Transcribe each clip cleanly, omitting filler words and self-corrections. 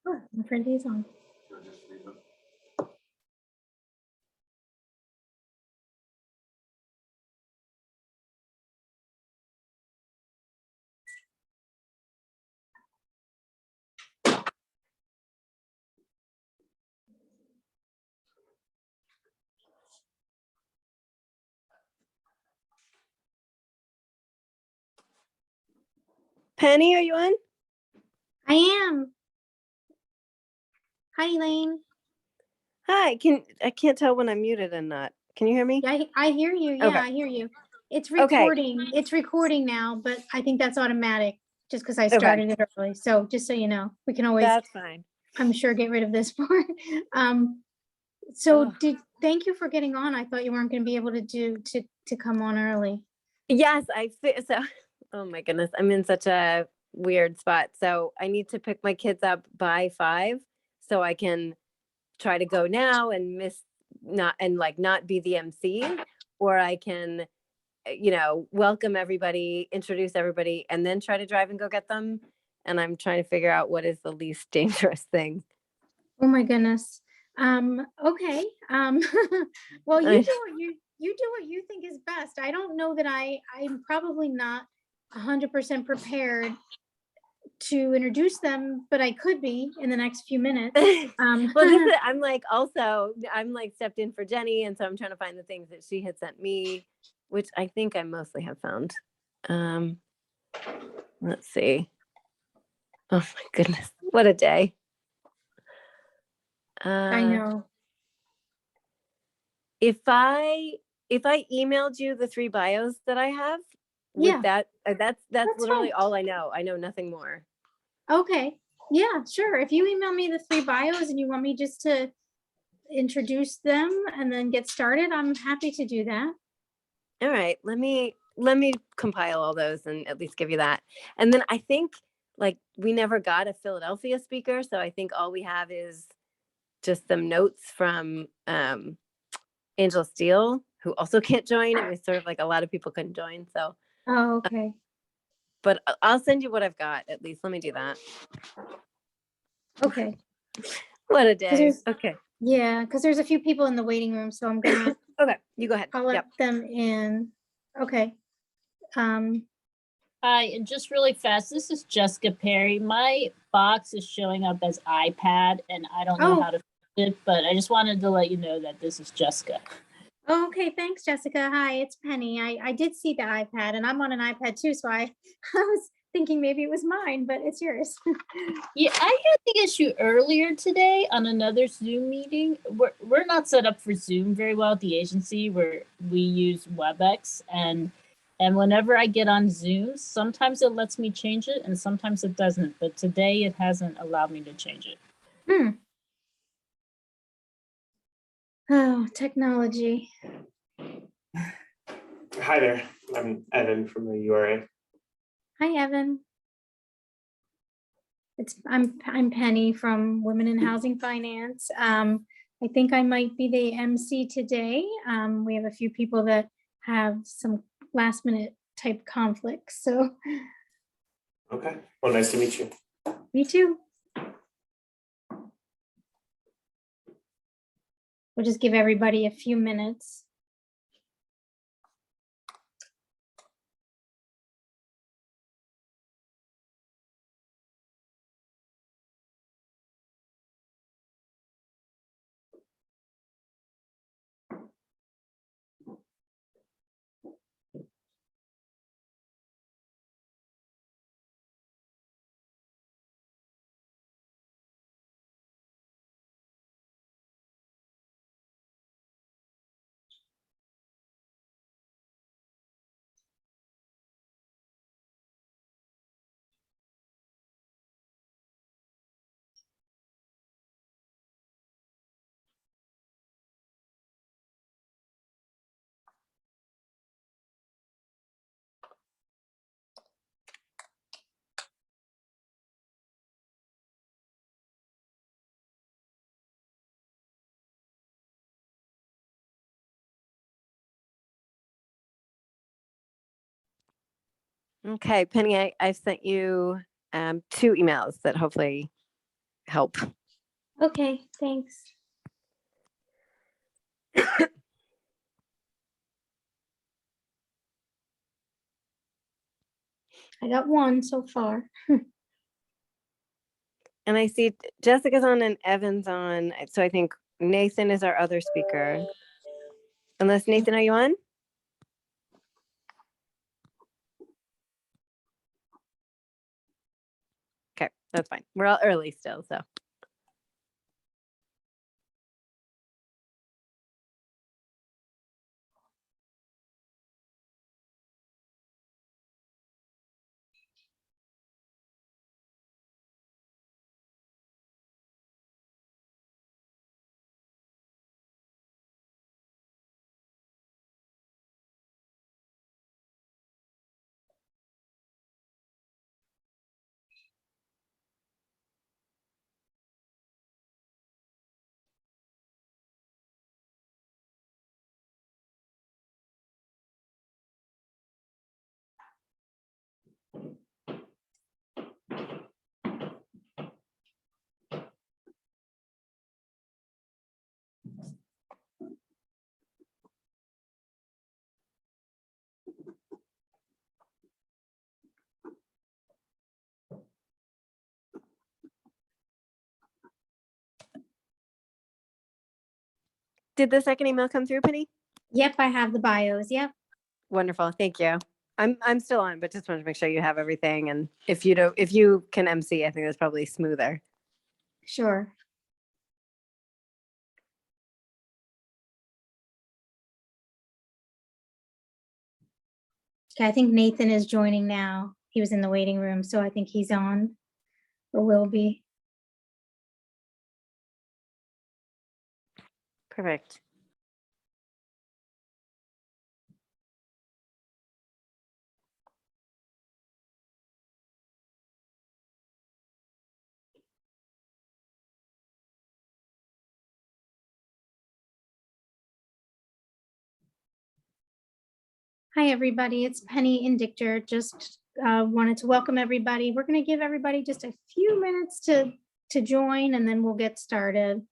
Oh, my friend is on. Penny, are you on? I am. Hi, Elaine. Hi. I can't tell when I'm muted and not. Can you hear me? Yeah, I hear you. Yeah, Okay. I hear you. It's Okay. recording. It's recording now, but I think that's automatic just because I started it early. So just so you know, we can always, That's fine. I'm sure, get rid of this part. Thank you for getting on. I thought you weren't going to be able to come on early. Yes, oh my goodness, I'm in such a weird spot. So I need to pick my kids up by 5 so I can try to go now and not be the MC, or I can, welcome everybody, introduce everybody, and then try to drive and go get them. And I'm trying to figure out what is the least dangerous thing. Oh my goodness. Okay. Well, you do what you think is best. I don't know that I'm probably not 100% prepared to introduce them, but I could be in the next few minutes. Well, I'm stepped in for Jenny, and so I'm trying to find the things that she had sent me, which I think I mostly have found. Let's see. Oh my goodness, what a day. I know. If I emailed you the 3 bios that I have, Yeah, that's literally fine. all I know. I know nothing more. Okay. Yeah, sure. If you email me the 3 bios and you want me just to introduce them and then get started, I'm happy to do that. All right, let me compile all those and at least give you that. And then I think we never got a Philadelphia speaker, so I think all we have is just some notes from Angela Steele, who also can't join. It was sort of like a lot of people couldn't join. So, Oh, okay. but I'll send you what I've got. At least let me do that. Okay. What a day. Okay. Yeah, because there's a few people in the waiting room, so I'm gonna okay, you go ahead. I'll let them in. Okay. Hi, and just really fast, this is Jessica Perry. My box is showing up as iPad, and I don't know how to fix it, but I just wanted to let you know that this is Jessica. Oh, okay, thanks, Jessica. Hi, it's Penny. I did see the iPad, and I'm on an iPad too, so I was thinking maybe it was mine, but it's yours. Yeah, I had the issue earlier today on another Zoom meeting. We're not set up for Zoom very well at the agency, where we use WebEx, and whenever I get on Zoom, sometimes it lets me change it and sometimes it doesn't, but today it hasn't allowed me to change it. Oh, technology. Hi there, I'm Evan from the URA. Hi, Evan. I'm Penny from Women in Housing Finance. I think I might be the MC today. We have a few people that have some last minute type conflicts. So. Okay, well, nice to meet you. Me too. We'll just give everybody a few minutes. Okay, Penny, I've sent you 2 emails that hopefully help. Okay, thanks. I got one so far. And I see Jessica's on and Evan's on. So I think Nathan is our other speaker. Unless Nathan, are you on? Okay, that's fine. We're all early still, so. Did the second email come through, Penny? Yep, I have the bios. Yep, Wonderful, thank you. I'm still on, but just wanted to make sure you have everything. And if you can MC, I think that's probably smoother. sure. Okay, I think Nathan is joining now. He was in the waiting room, so I think he's on or will be. Perfect. Hi, everybody. It's Penny in Dictor. Just wanted to welcome everybody. We're going to give everybody just a few minutes to join, and then we'll get started.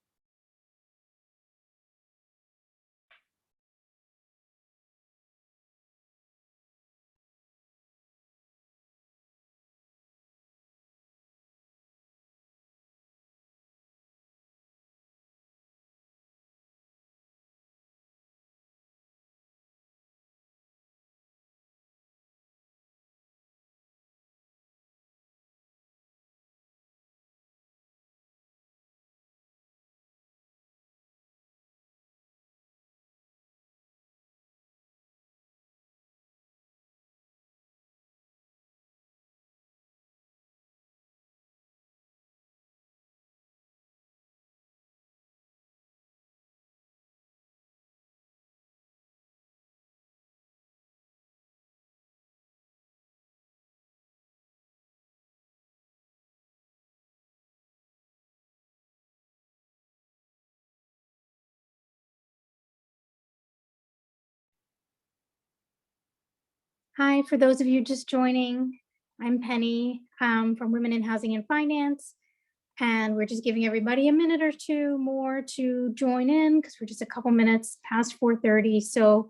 Hi, for those of you just joining, I'm Penny from Women in Housing and Finance, and we're just giving everybody a minute or two more to join in because we're just a couple minutes past 4:30. So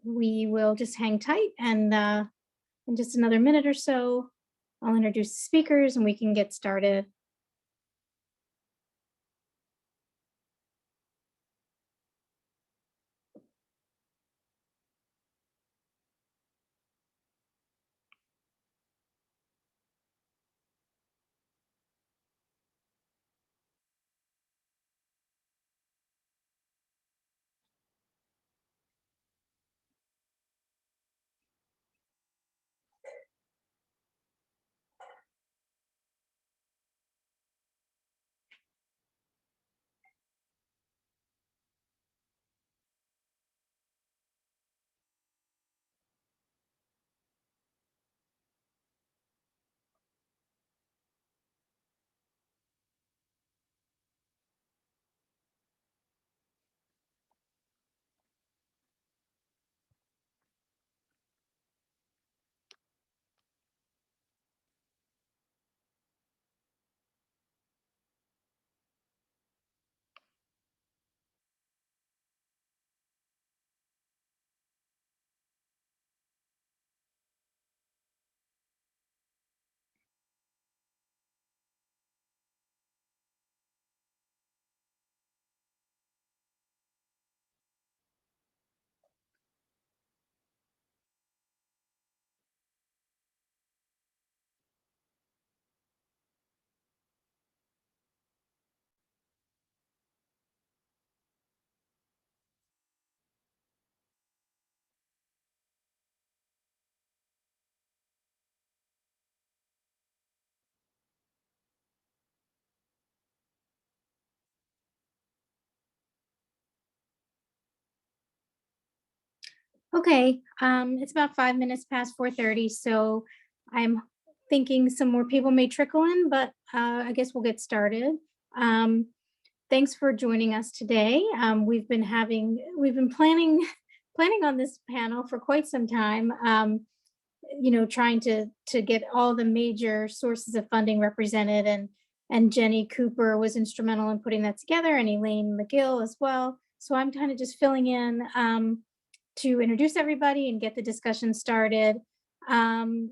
we will just hang tight, and in just another minute or so, I'll introduce the speakers and we can get started. Okay, it's about 5 minutes past 4:30, so I'm thinking some more people may trickle in, but I guess we'll get started. Um, Thanks for joining us today. We've been planning planning on this panel for quite some time. Trying to get all the major sources of funding represented, and Jenny Cooper was instrumental in putting that together, and Elaine McGill as well. So I'm kind of just filling in to introduce everybody and get the discussion started. Um,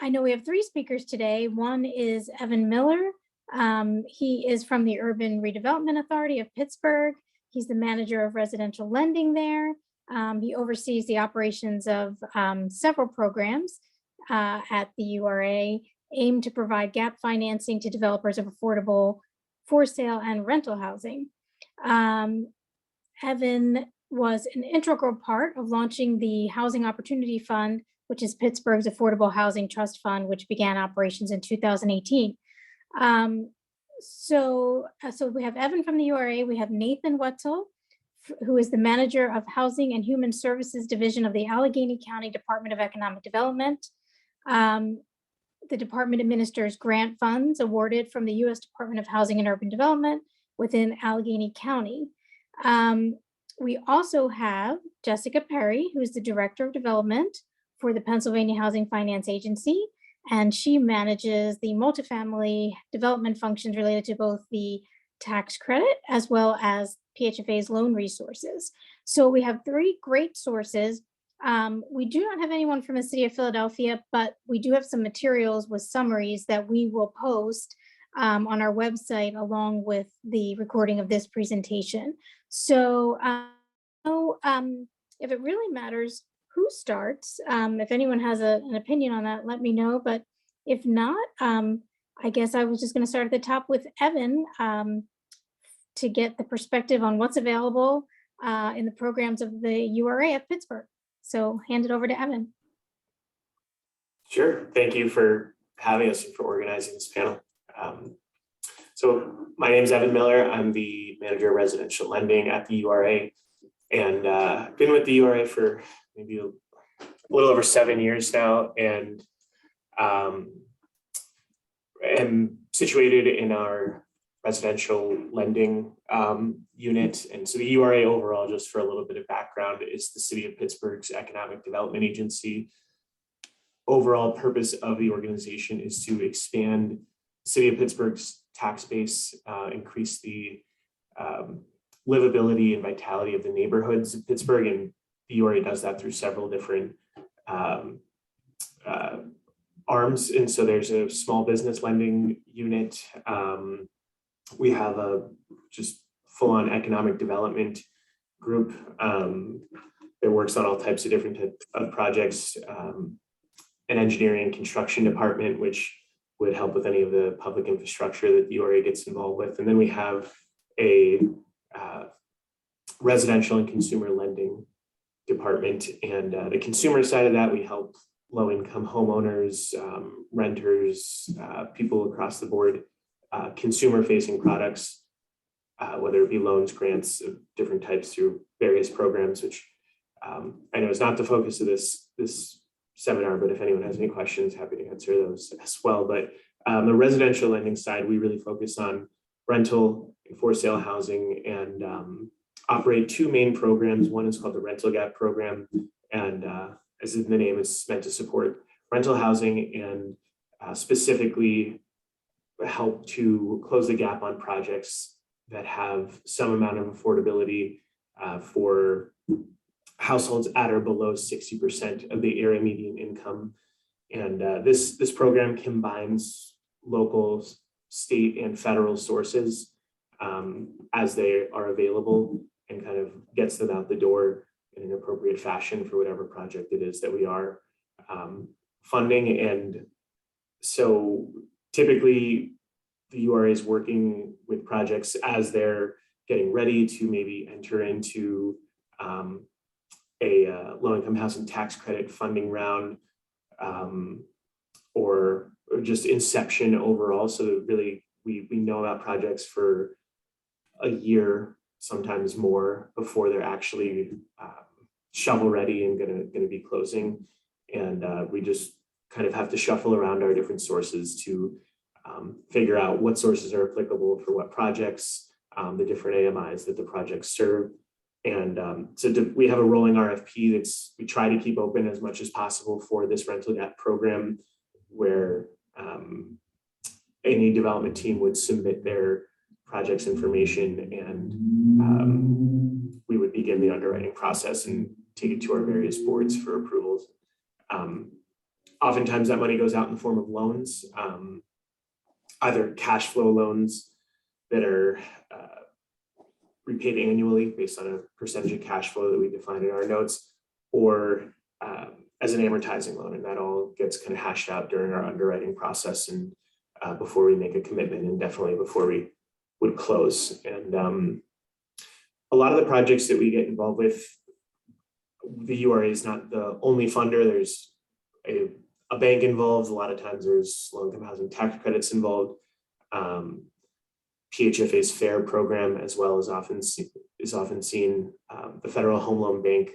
I know we have three speakers today. One is Evan Miller. He is from the Urban Redevelopment Authority of Pittsburgh. He's the manager of residential lending there. He oversees the operations of several programs at the URA aimed to provide gap financing to developers of affordable for sale and rental housing. Evan was an integral part of launching the Housing Opportunity Fund, which is Pittsburgh's Affordable Housing Trust Fund, which began operations in 2018. So we have Evan from the URA, we have Nathan Wetzel, who is the manager of Housing and Human Services Division of the Allegheny County Department of Economic Development. The department administers grant funds awarded from the U.S. Department of Housing and Urban Development within Allegheny County. We also have Jessica Perry, who is the Director of Development for the Pennsylvania Housing Finance Agency, and she manages the multifamily development functions related to both the tax credit as well as PHFA's loan resources. So we have three great sources. We do not have anyone from the city of Philadelphia, but we do have some materials with summaries that we will post on our website along with the recording of this presentation. So if it really matters who starts, if anyone has an opinion on that, let me know. But if not, I guess I was just going to start at the top with Evan to get the perspective on what's available in the programs of the URA of Pittsburgh. So hand it over to Evan. Sure. Thank you for having us and for organizing this panel. So my name is Evan Miller. I'm the manager of residential lending at the URA, and I've been with the URA for maybe a little over 7 years now, and am situated in our residential lending unit. And so the URA overall, just for a little bit of background, is the city of Pittsburgh's economic development agency. Overall purpose of the organization is to expand the city of Pittsburgh's tax base, increase the livability and vitality of the neighborhoods of Pittsburgh. And the URA does that through several different arms. And so there's a small business lending unit. We have a just full-on economic development group that works on all types of different types of projects. An engineering and construction department, which would help with any of the public infrastructure that the URA gets involved with. And then we have a residential and consumer lending department. And the consumer side of that, we help low-income homeowners, renters, people across the board, consumer-facing products, whether it be loans, grants of different types through various programs, which I know is not the focus of this seminar, but if anyone has any questions, happy to answer those as well. But the residential lending side, we really focus on rental and for sale housing, and operate two main programs. One is called the Rental Gap Program, and as the name is meant to support rental housing and specifically help to close the gap on projects that have some amount of affordability for households at or below 60% of the area median income. And this program combines local, state, and federal sources as they are available, and kind of gets them out the door in an appropriate fashion for whatever project it is that we are funding. And so typically the URA is working with projects as they're getting ready to maybe enter into a low-income housing tax credit funding round, or just inception overall. So really, we know about projects for a year, sometimes more, before they're actually shovel ready and gonna be closing. And we just kind of have to shuffle around our different sources to figure out what sources are applicable for what projects, the different AMIs that the projects serve. And we have a rolling RFP we try to keep open as much as possible for this rental gap program, where any development team would submit their project's information, and we would begin the underwriting process and take it to our various boards for approvals. Oftentimes that money goes out in the form of loans, either cash flow loans that are repaid annually based on a percentage of cash flow that we define in our notes, or as an amortizing loan, and that all gets kind of hashed out during our underwriting process and before we make a commitment, and definitely before we would close. And a lot of the projects that we get involved with, the URA is not the only funder. There's a bank involved. A lot of times there's low-income housing tax credits involved. PHFA's FAIR program, as well as often seen. The Federal Home Loan Bank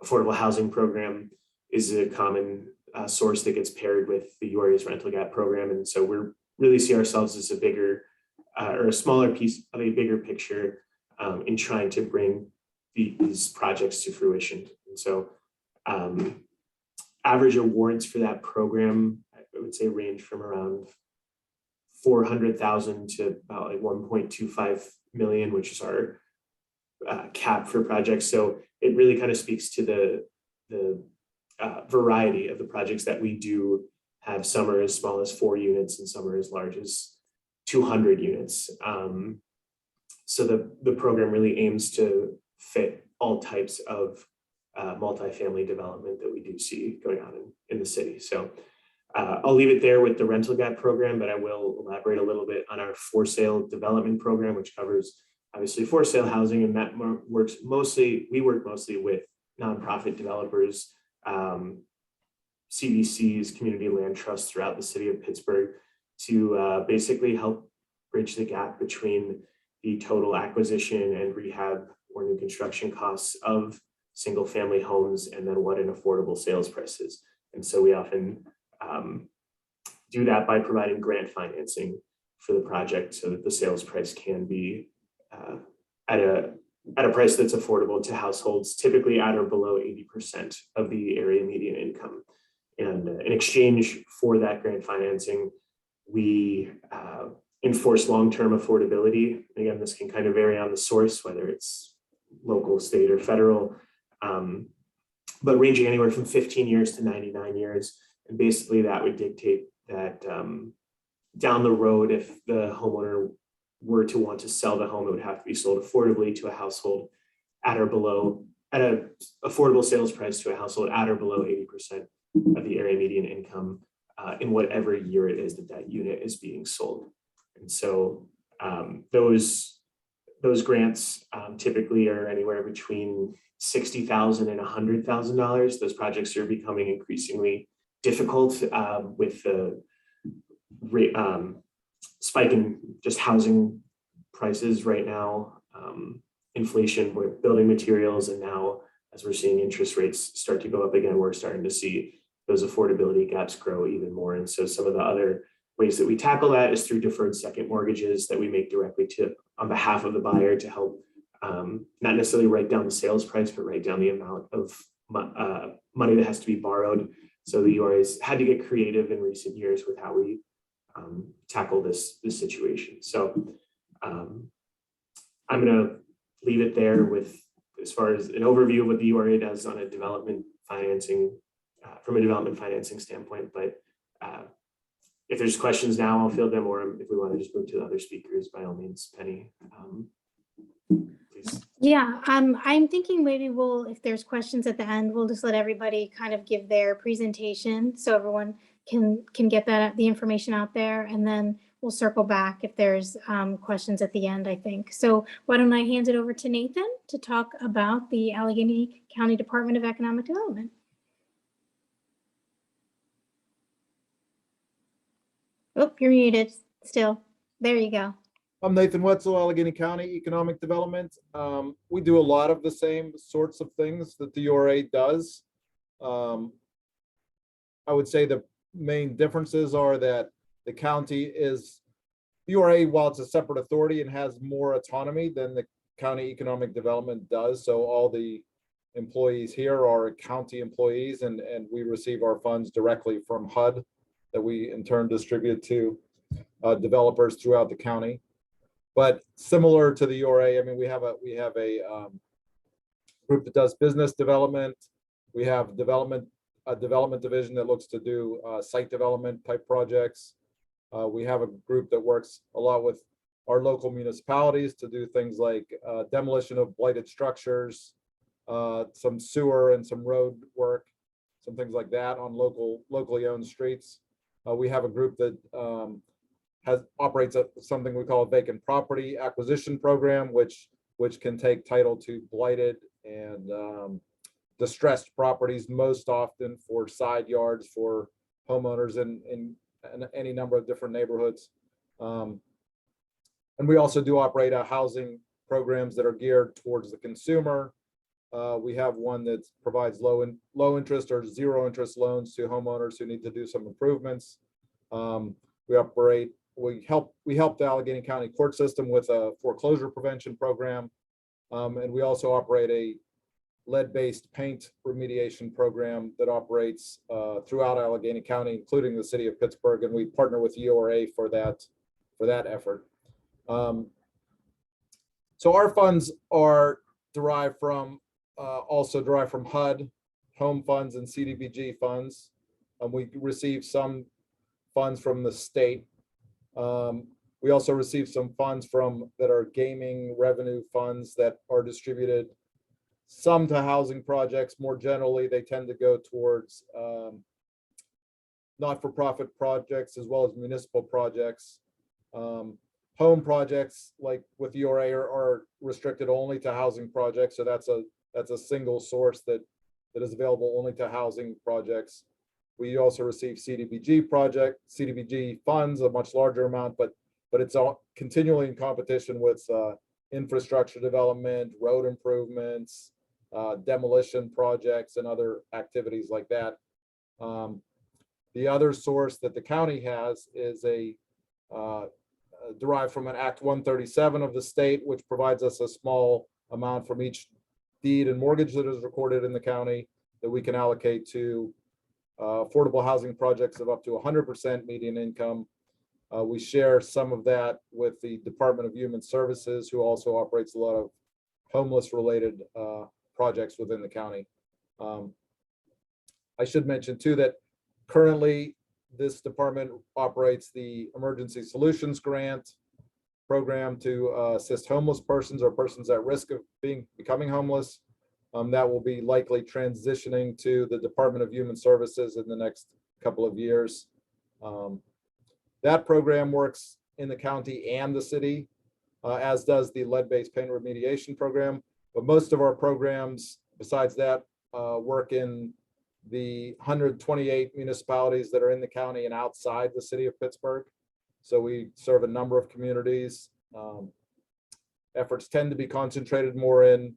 Affordable Housing Program is a common source that gets paired with the URA's rental gap program. And so we really see ourselves as a bigger or a smaller piece of a bigger picture in trying to bring these projects to fruition. And so average awards for that program, I would say, range from around 400,000 to about like 1.25 million, which is our cap for projects. So it really kind of speaks to the variety of the projects that we do have. Some are as small as 4 units and some are as large as 200 units. So the program really aims to fit all types of multifamily development that we do see going on in the city. So I'll leave it there with the rental gap program, but I will elaborate a little bit on our for sale development program, which covers obviously for sale housing, and that we work mostly with nonprofit developers, CVCs, community land trusts throughout the city of Pittsburgh, to basically help bridge the gap between the total acquisition and rehab or new construction costs of single family homes and then what an affordable sales price is. And so we often do that by providing grant financing for the project so that the sales price can be at a price that's affordable to households, typically at or below 80% of the area median income. And in exchange for that grant financing, we enforce long-term affordability. Again, this can kind of vary on the source, whether it's local, state, or federal, but ranging anywhere from 15 years to 99 years. And basically that would dictate that down the road, if the homeowner were to want to sell the home, it would have to be sold affordably to a household at an affordable sales price to a household at or below 80% of the area median income in whatever year it is that unit is being sold. And so those grants typically are anywhere between $60,000 and $100,000. Those projects are becoming increasingly difficult with the spike in just housing prices right now, inflation with building materials, and now as we're seeing interest rates start to go up again, we're starting to see those affordability gaps grow even more. And so some of the other ways that we tackle that is through deferred second mortgages that we make directly on behalf of the buyer to help not necessarily write down the sales price, but write down the amount of money that has to be borrowed. So the URA's had to get creative in recent years with how we tackle this situation. So I'm going to leave it there with as far as an overview of what the URA does on a development financing, from a development financing standpoint. But if there's questions now, I'll field them, or if we want to just move to the other speakers, by all means, Penny, please. Yeah, I'm thinking maybe if there's questions at the end, we'll just let everybody kind of give their presentation so everyone can get the information out there, and then we'll circle back if there's questions at the end, I think. So why don't I hand it over to Nathan to talk about the Allegheny County Department of Economic Development. Oh, you're muted still. There you go. I'm Nathan Wetzel, Allegheny County Economic Development. We do a lot of the same sorts of things that the URA does. I would say the main differences are that the county is, the URA, while it's a separate authority and has more autonomy than the county economic development does. So all the employees here are county employees, and we receive our funds directly from HUD that we in turn distribute to developers throughout the county. But similar to the URA, I mean, we have a group that does business development. We have a development division that looks to do site development type projects. We have a group that works a lot with our local municipalities to do things like demolition of blighted structures, some sewer and some road work, some things like that on locally owned streets. We have a group that operates something we call a vacant property acquisition program, which can take title to blighted and distressed properties, most often for side yards for homeowners in any number of different neighborhoods. And we also do operate housing programs that are geared towards the consumer. We have one that provides low interest or zero interest loans to homeowners who need to do some improvements. We help the Allegheny County court system with a foreclosure prevention program. And we also operate a lead-based paint remediation program that operates throughout Allegheny County, including the city of Pittsburgh, and we partner with URA for that effort. So our funds are also derived from HUD, home funds, and CDBG funds. We receive some funds from the state. We also receive some funds that are gaming revenue funds that are distributed, some to housing projects. More generally, they tend to go towards not-for-profit projects as well as municipal projects. Home projects, like with URA, are restricted only to housing projects. So that's a single source that is available only to housing projects. We also receive CDBG funds, a much larger amount, but it's all continually in competition with infrastructure development, road improvements, demolition projects, and other activities like that. The other source that the county has is derived from an Act 137 of the state, which provides us a small amount from each deed and mortgage that is recorded in the county that we can allocate to affordable housing projects of up to 100% median income. We share some of that with the Department of Human Services, who also operates a lot of homeless related projects within the county. I should mention too that currently this department operates the Emergency Solutions Grant program to assist homeless persons or persons at risk of becoming homeless. That will be likely transitioning to the Department of Human Services in the next couple of years. That program works in the county and the city, as does the lead-based paint remediation program. But most of our programs, besides that, work in the 128 municipalities that are in the county and outside the city of Pittsburgh. So we serve a number of communities. Efforts tend to be concentrated more in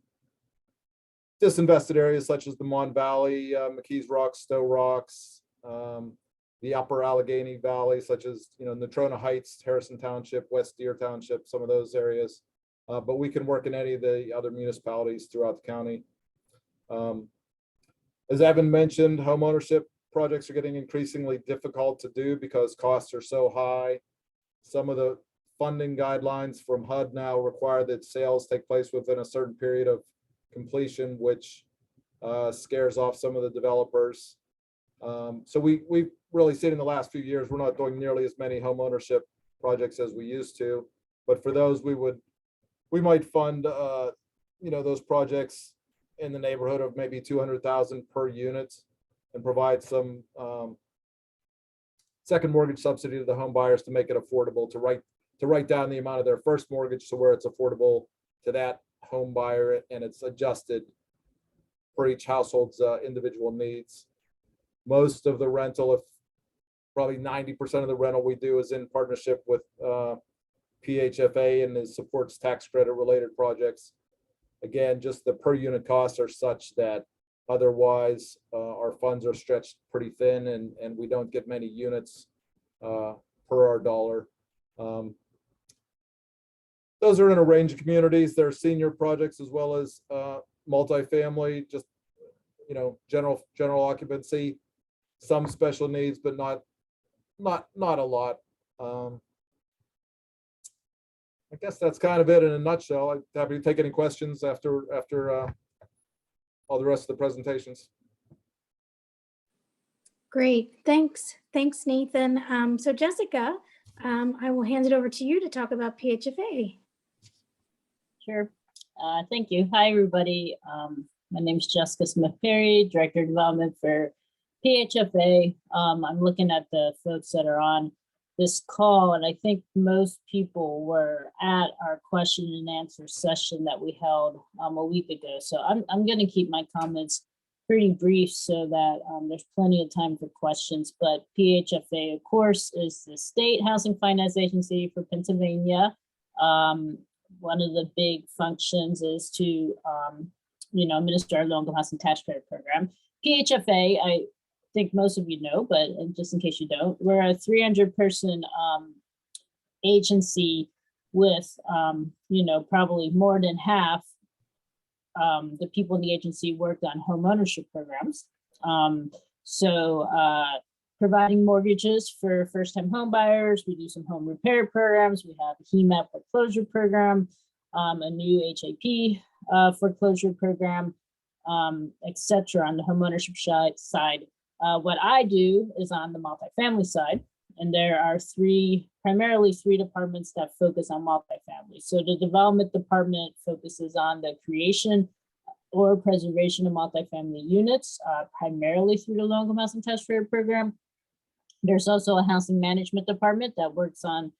disinvested areas such as the Mon Valley, McKees Rocks, Stowe Rocks, the Upper Allegheny Valley, such as Natrona Heights, Harrison Township, West Deer Township, some of those areas. But we can work in any of the other municipalities throughout the county. As Evan mentioned, home ownership projects are getting increasingly difficult to do because costs are so high. Some of the funding guidelines from HUD now require that sales take place within a certain period of completion, which scares off some of the developers. So we've really seen in the last few years, we're not doing nearly as many home ownership projects as we used to. But for those, we might fund those projects in the neighborhood of maybe 200,000 per unit and provide some second mortgage subsidy to the home buyers to make it affordable to write down the amount of their first mortgage to where it's affordable to that home buyer, and it's adjusted for each household's individual needs. Most of the rental, if probably 90% of the rental we do, is in partnership with PHFA and it supports tax credit related projects. Again, just the per unit costs are such that otherwise our funds are stretched pretty thin and we don't get many units per our dollar. Those are in a range of communities. There are senior projects as well as multifamily, just, you know, general occupancy, some special needs, but not a lot. I guess that's kind of it in a nutshell. I'm happy to take any questions after all the rest of the presentations. Great, thanks. Thanks, Nathan. So Jessica, I will hand it over to you to talk about PHFA. Sure. Thank you. Hi, everybody. My name is Jessica Smith-Perry, Director of Development for PHFA. I'm looking at the folks that are on this call, and I think most people were at our question and answer session that we held a week ago. So I'm going to keep my comments pretty brief so that there's plenty of time for questions. But PHFA, of course, is the State Housing Finance Agency for Pennsylvania. One of the big functions is to, administer our low-income housing tax credit program. PHFA, I think most of you know, but just in case you don't, we're a 300-person agency with, probably more than half the people in the agency worked on home ownership programs. Providing mortgages for first-time home buyers. We do some home repair programs. We have a HEMAP foreclosure program, a new HAP foreclosure program, etc. on the home ownership side. What I do is on the multifamily side, and there are primarily three departments that focus on multifamily. So the development department focuses on the creation or preservation of multifamily units, primarily through the low-income housing tax credit program. There's also a housing management department that works on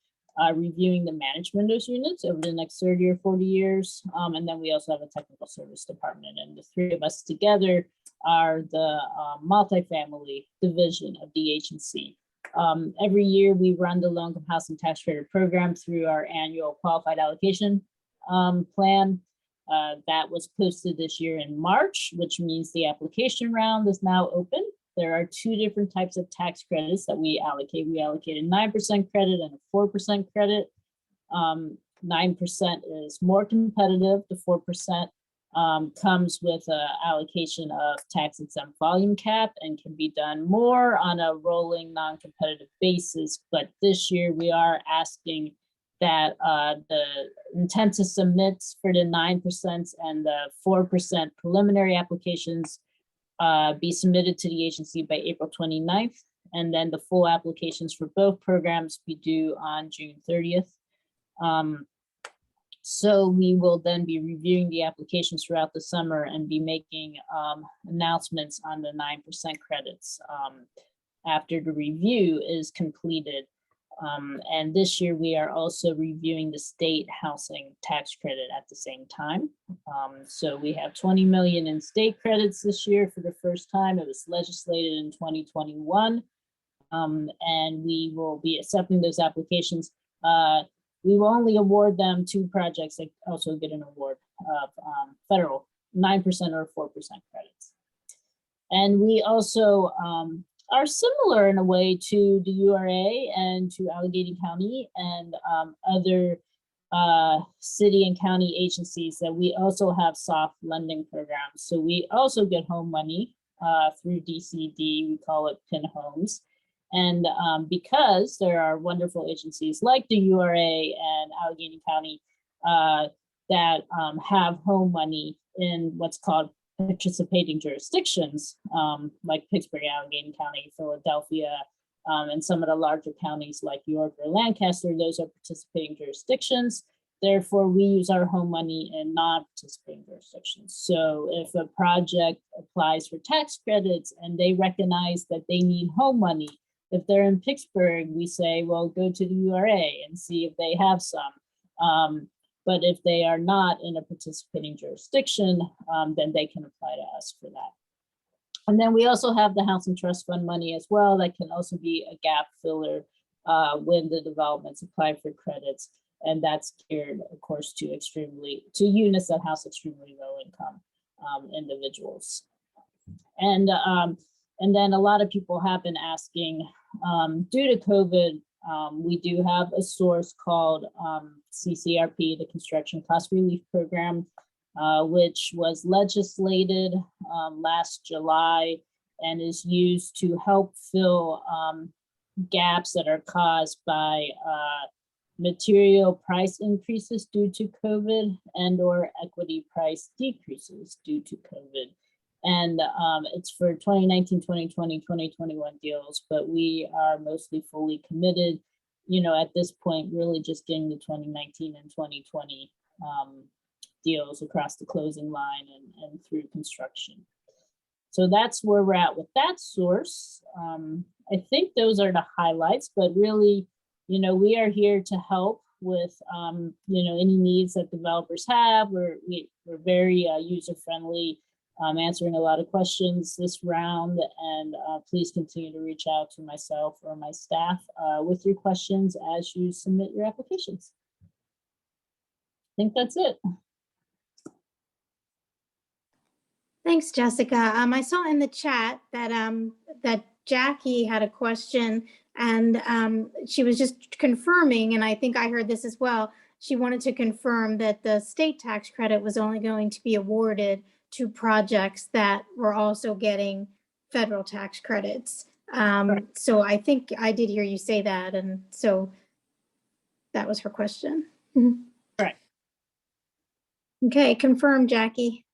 reviewing the management of those units over the next 30 or 40 years. And then we also have a technical service department, and the three of us together are the multifamily division of the agency. Every year we run the low-income housing tax credit program through our annual qualified allocation plan. That was posted this year in March, which means the application round is now open. There are two different types of tax credits that we allocate. We allocate a 9% credit and a 4% credit. 9% is more competitive. The 4% comes with an allocation of tax exempt volume cap and can be done more on a rolling non-competitive basis. But this year we are asking that the intent to submit for the 9% and the 4% preliminary applications be submitted to the agency by April 29th. And then the full applications for both programs be due on June 30th. So we will then be reviewing the applications throughout the summer and be making announcements on the 9% credits after the review is completed. And this year we are also reviewing the state housing tax credit at the same time. So we have 20 million in state credits this year for the first time. It was legislated in 2021. And we will be accepting those applications. We will only award them to projects that also get an award of federal 9% or 4% credits. And we also are similar in a way to the URA and to Allegheny County and other city and county agencies that we also have soft lending programs. So we also get home money through DCD, we call it PIN Homes. And because there are wonderful agencies like the URA and Allegheny County that have home money in what's called participating jurisdictions, like Pittsburgh, Allegheny County, Philadelphia, and some of the larger counties like York or Lancaster, those are participating jurisdictions. Therefore, we use our home money in non-participating jurisdictions. So if a project applies for tax credits and they recognize that they need home money, if they're in Pittsburgh, we say, well, go to the URA and see if they have some. But if they are not in a participating jurisdiction, then they can apply to us for that. And then we also have the Housing Trust Fund money as well. That can also be a gap filler when the developments apply for credits. And that's geared, of course, to units that house extremely low income individuals. And then a lot of people have been asking, due to COVID, we do have a source called CCRP, the Construction Cost Relief Program, which was legislated last July and is used to help fill gaps that are caused by material price increases due to COVID and/or equity price decreases due to COVID. And it's for 2019, 2020, 2021 deals, but we are mostly fully committed, at this point, really just getting the 2019 and 2020 deals across the closing line and through construction. So that's where we're at with that source. I think those are the highlights, but really, we are here to help with, any needs that developers have. We're very user-friendly, answering a lot of questions this round, and please continue to reach out to myself or my staff with your questions as you submit your applications. I think that's it. Thanks, Jessica. I saw in the chat that that Jackie had a question, and she was just confirming, and I think I heard this as well. She wanted to confirm that the state tax credit was only going to be awarded to projects that were also getting federal tax credits. So I think I did hear you say that, and so that was her question. Right. Okay, confirmed, Jackie.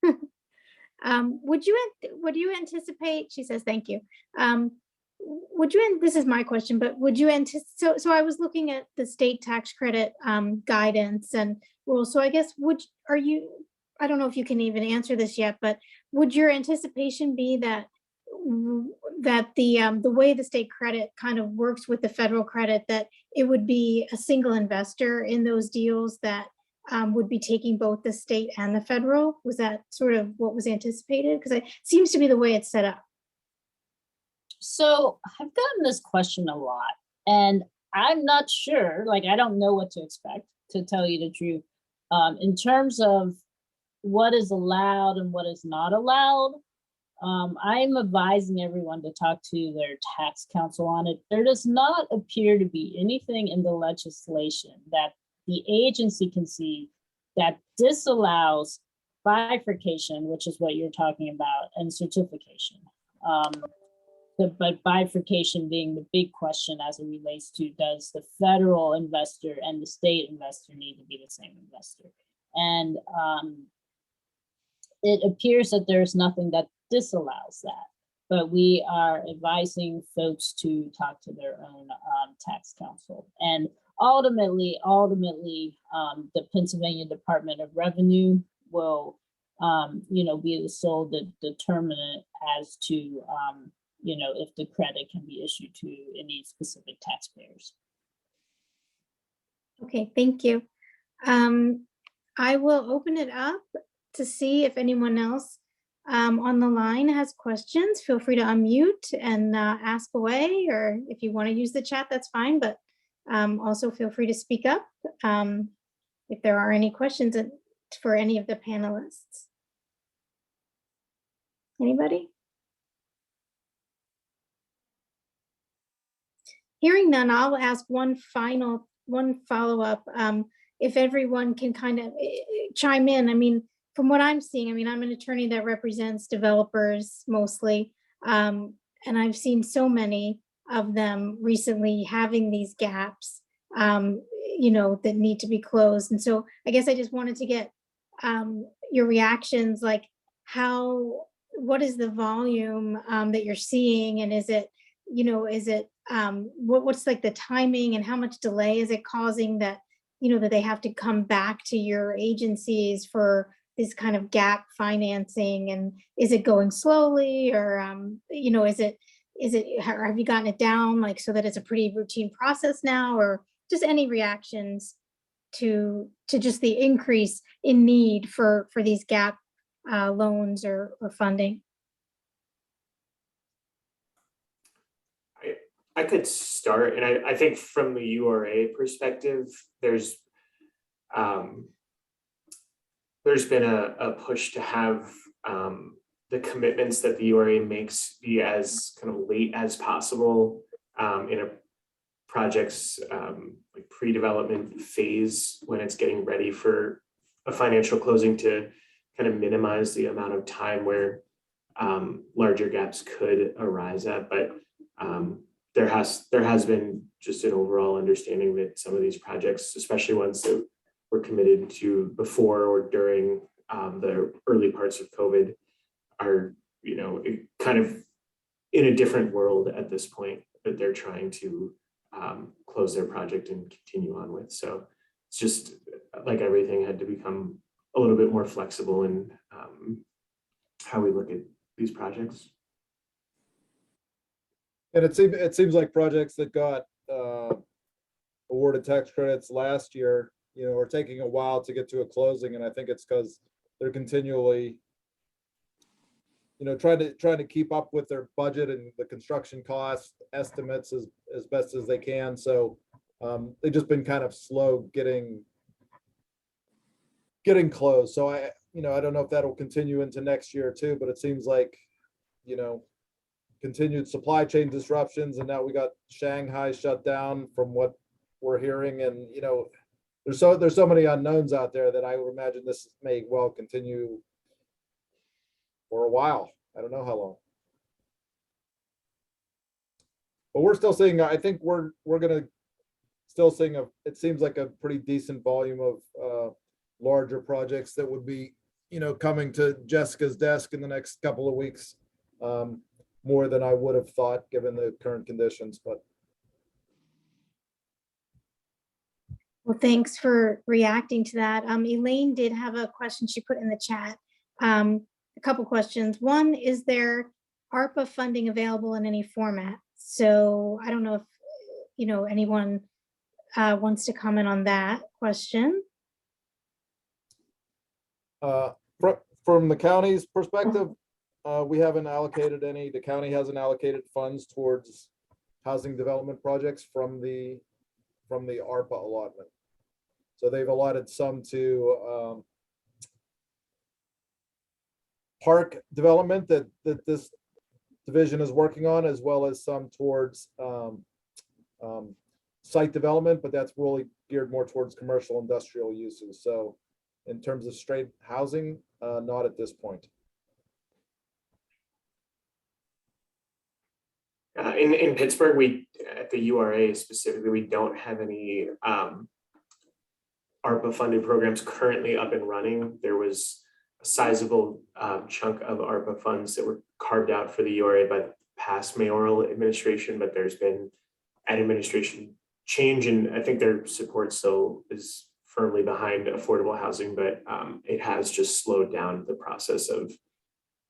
Would you anticipate, she says, thank you. This is my question, but would you anticipate, so I was looking at the state tax credit guidance and rules. So I guess, I don't know if you can even answer this yet, but would your anticipation be that the way the state credit kind of works with the federal credit, that it would be a single investor in those deals that would be taking both the state and the federal? Was that sort of what was anticipated? Because it seems to be the way it's set up. So I've gotten this question a lot, and I'm not sure, I don't know what to expect, to tell you the truth, in terms of what is allowed and what is not allowed. I'm advising everyone to talk to their tax counsel on it. There does not appear to be anything in the legislation that the agency can see that disallows bifurcation, which is what you're talking about, and certification. But bifurcation being the big question as it relates to, does the federal investor and the state investor need to be the same investor? And it appears that there's nothing that disallows that, but we are advising folks to talk to their own tax counsel. And ultimately, the Pennsylvania Department of Revenue will, be the sole determinant as to, if the credit can be issued to any specific taxpayers. Okay, thank you. I will open it up to see if anyone else on the line has questions. Feel free to unmute and ask away, or if you want to use the chat, that's fine, but also feel free to speak up if there are any questions for any of the panelists. Anybody? Hearing none, I'll ask one follow-up. If everyone can kind of chime in. I mean, from what I'm seeing, I'm an attorney that represents developers mostly, and I've seen so many of them recently having these gaps, that need to be closed. And so I guess I just wanted to get your reactions, like what is the volume that you're seeing, and is it, what's like the timing, and how much delay is it causing that, that they have to come back to your agencies for this kind of gap financing? And is it going slowly, or have you gotten it down so that it's a pretty routine process now, or just any reactions to just the increase in need for these gap loans or funding? I could start, and I think from the URA perspective, there's there's been a push to have the commitments that the URA makes be as kind of late as possible in a project's like pre-development phase when it's getting ready for a financial closing, to kind of minimize the amount of time where larger gaps could arise at. But there has been just an overall understanding that some of these projects, especially ones that were committed to before or during the early parts of COVID, are, you know, kind of in a different world at this point that they're trying to close their project and continue on with. So it's just like everything had to become a little bit more flexible in how we look at these projects. And it seems like projects that got awarded tax credits last year, you know, are taking a while to get to a closing. And I think it's because they're continually, you know, trying to keep up with their budget and the construction cost estimates as best as they can. So they've just been kind of slow getting closed. So I don't know if that'll continue into next year too, but it seems like, you know, continued supply chain disruptions, and now we got Shanghai shut down from what we're hearing. And, you know, there's so many unknowns out there that I would imagine this may well continue for a while. I don't know how long. But we're still seeing, I think we're gonna still seeing it seems like a pretty decent volume of larger projects that would be, you know, coming to Jessica's desk in the next couple of weeks. More than I would have thought given the current conditions, but. Well, thanks for reacting to that. Elaine did have a question she put in the chat. A couple questions. One, is there ARPA funding available in any format? So I don't know if, you know, anyone wants to comment on that question. From the county's perspective, we haven't allocated any. The county hasn't allocated funds towards housing development projects from the ARPA allotment. So they've allotted some to park development that this division is working on, as well as some towards site development, but that's really geared more towards commercial industrial uses. So in terms of straight housing, not at this point. In Pittsburgh, at the URA specifically, we don't have any ARPA funded programs currently up and running. There was a sizable chunk of ARPA funds that were carved out for the URA by the past mayoral administration, but there's been an administration change, and I think their support still is firmly behind affordable housing, but it has just slowed down the process of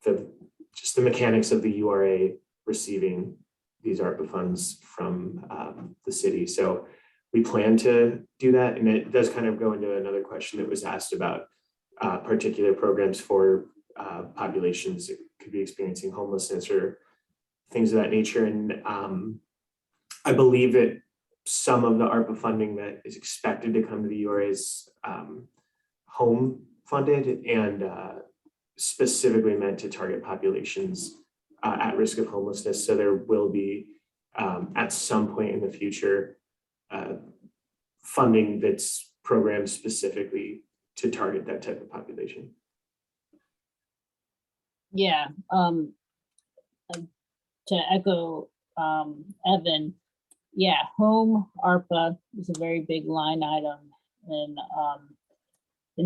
the mechanics of the URA receiving these ARPA funds from the city. So we plan to do that. And it does kind of go into another question that was asked about particular programs for populations that could be experiencing homelessness or things of that nature. And I believe that some of the ARPA funding that is expected to come to the URA is home funded and specifically meant to target populations at risk of homelessness. So there will be at some point in the future funding that's programmed specifically to target that type of population. Yeah, to echo Evan, yeah, home ARPA is a very big line item in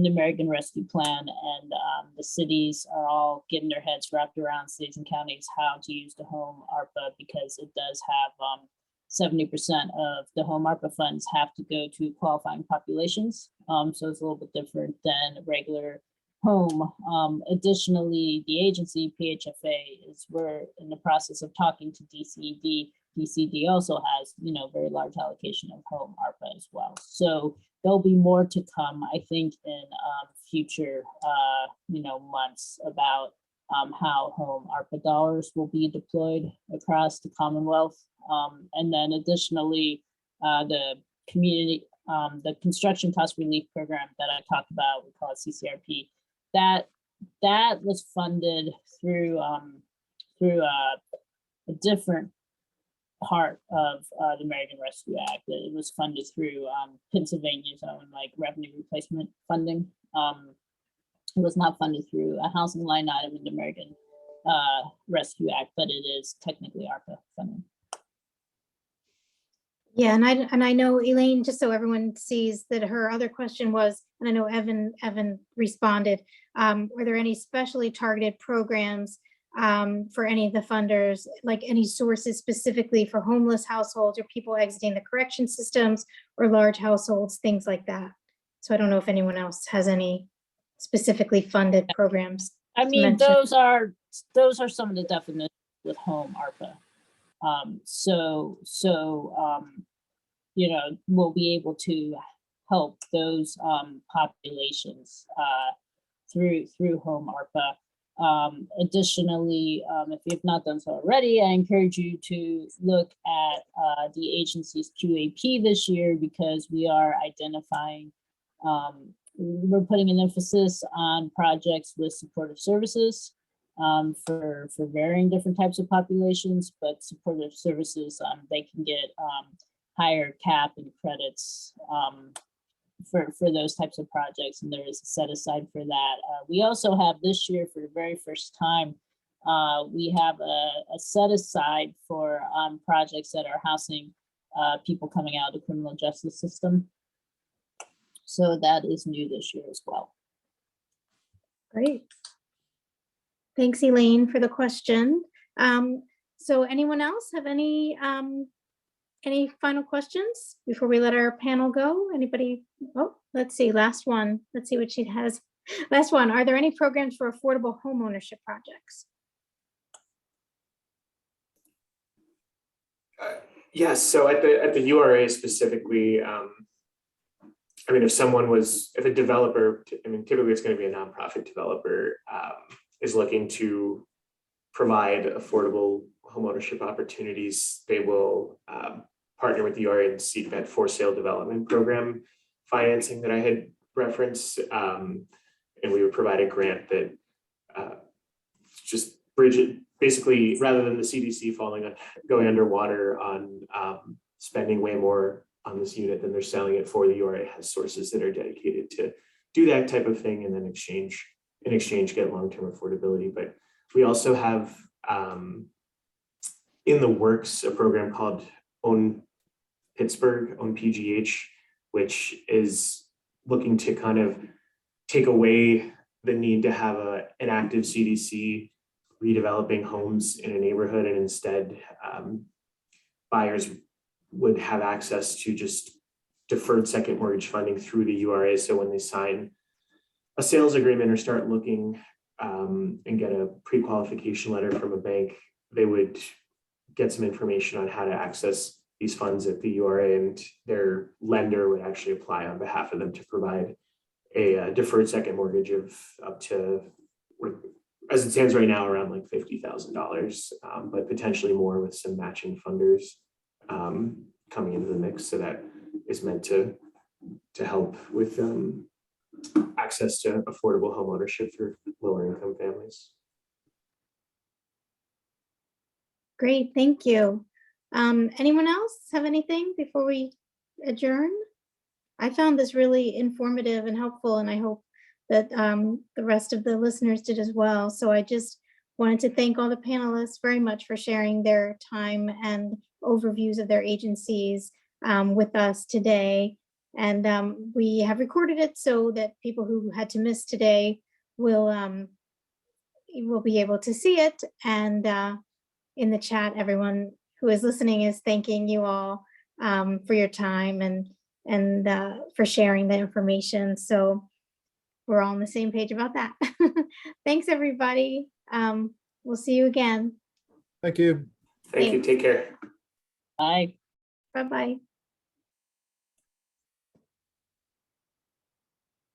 the American Rescue Plan, and the cities are all getting their heads wrapped around, cities and counties, how to use the home ARPA, because it does have 70% of the home ARPA funds have to go to qualifying populations. So it's a little bit different than regular home. Additionally, the agency PHFA we're in the process of talking to DCD. DCD also has, you know, very large allocation of home ARPA as well. So there'll be more to come, I think, in future, you know, months about how home ARPA dollars will be deployed across the Commonwealth. And then additionally, the community the construction cost relief program that I talked about, we call it CCRP, that was funded through a different part of the American Rescue Act. It was funded through Pennsylvania's own like revenue replacement funding. It was not funded through a housing line item in the American Rescue Act, but it is technically ARPA funding. Yeah, and I know Elaine, just so everyone sees that her other question was, and I know Evan responded, were there any specially targeted programs for any of the funders, like any sources specifically for homeless households or people exiting the correction systems or large households, things like that? So I don't know if anyone else has any specifically funded programs. I to mean, mention. those are some of the definitions with home ARPA. You know, we'll be able to help those populations through home ARPA. Additionally, if you've not done so already, I encourage you to look at the agency's QAP this year, because we are identifying, we're putting an emphasis on projects with supportive services for varying different types of populations, but supportive services, they can get higher cap and credits for those types of projects, and there is a set aside for that. We also have this year, for the very first time, we have a set aside for projects that are housing people coming out of the criminal justice system. So that is new this year as well. Great. Thanks, Elaine, for the question. So anyone else have any final questions before we let our panel go? Anybody? Oh, let's see, last one. Let's see what she has. Last one, are there any programs for affordable home ownership projects? Yes, so at the URA specifically, I mean, if a developer, I mean, typically it's going to be a nonprofit developer, is looking to provide affordable homeownership opportunities, they will partner with the URA and seek that for sale development program financing that I had referenced. And we would provide a grant that just bridge it, basically, rather than the CDC going underwater on spending way more on this unit than they're selling it for. The URA has sources that are dedicated to do that type of thing, and then in exchange get long-term affordability. But we also have in the works a program called Own Pittsburgh, Own PGH, which is looking to kind of take away the need to have an active CDC redeveloping homes in a neighborhood, and instead buyers would have access to just deferred second mortgage funding through the URA. So when they sign a sales agreement or start looking and get a pre-qualification letter from a bank, they would get some information on how to access these funds at the URA, and their lender would actually apply on behalf of them to provide a deferred second mortgage of up to, as it stands right now, around like $50,000, but potentially more with some matching funders coming into the mix. So that is meant to help with access to affordable home ownership for lower income families. Great, thank you. Anyone else have anything before we adjourn? I found this really informative and helpful, and I hope that the rest of the listeners did as well. So I just wanted to thank all the panelists very much for sharing their time and overviews of their agencies with us today. And we have recorded it so that people who had to miss today will be able to see it. And in the chat, everyone who is listening is thanking you all for your time and for sharing the information. So we're all on the same page about that. Thanks, everybody. We'll see you again. Thank you. Thank you. Take care. Bye. Bye-bye.